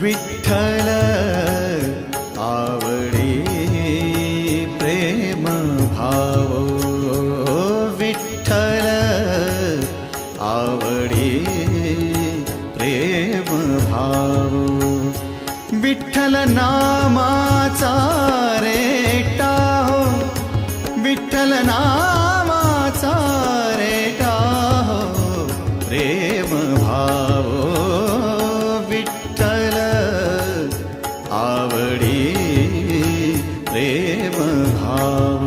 विठ्ठल आवडी प्रेम भाव, विठ्ठल आवडी प्रेम भाव, विठ्ठल नामाचा रेटा हो, विठ्ठल नामाचा रेटा हो प्रेम भाव, विठ्ठल आवडी प्रेम भाव।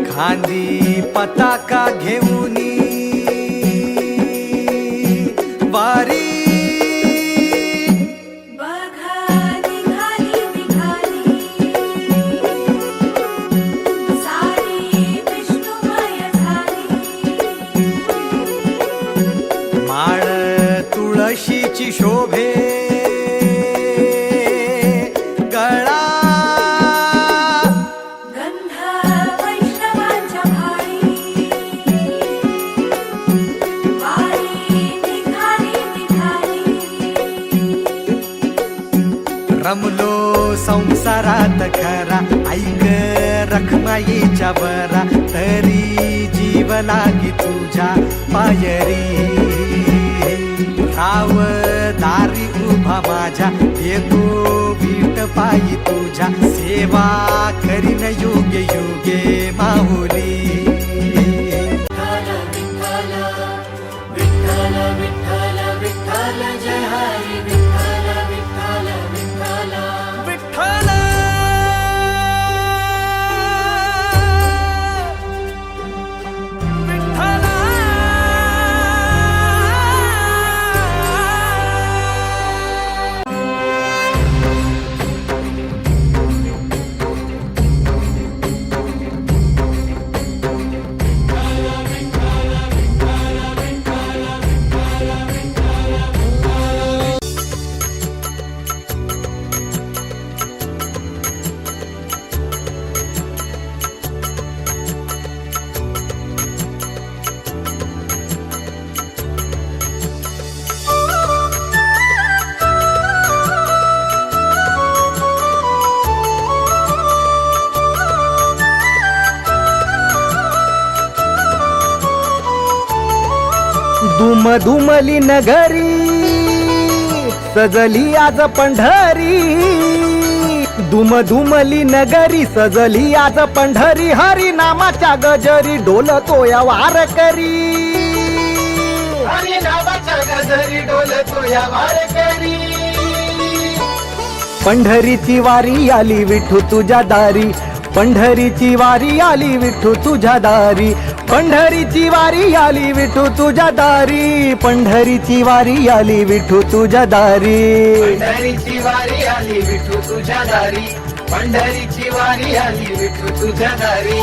खांदी पताका घेऊनी वारी, माळ तुळशीची शोभे गळा, गंध वैष्णवांच्या भाळी, वारी निघाली निघाली, रमलो संसारात खरा, ऐक रखमाईच्या बरा, तरी जीव लागी तुझ्या पायरी, राव दारी उभा माझ्या, येतो वीट पायी तुझ्या, सेवा करीन युगे युगे माऊली। विठ्ठल विठ्ठल विठ्ठल जय हरी, विठ्ठल विठ्ठल विठ्ठल विठ्ठल, दुमदुमली नगरी सजली आज पंढरी, दुमदुमली नगरी सजली आज पंढरी, हरी नामाच्या गजरी डोलतो या वारकरी, हरी नामाच्या गजरी डोलतो या वारकरी, पंढरीची वारी आली विठू तुझ्या दारी, पंढरीची वारी आली विठू तुझ्या दारी, पंढरीची वारी आली विठू तुझ्या दारी, पंढरीची वारी आली विठू तुझ्या दारी, पंढरीची वारी आली विठू तुझ्या दारी, पंढरीची वारी आली विठू तुझ्या दारी।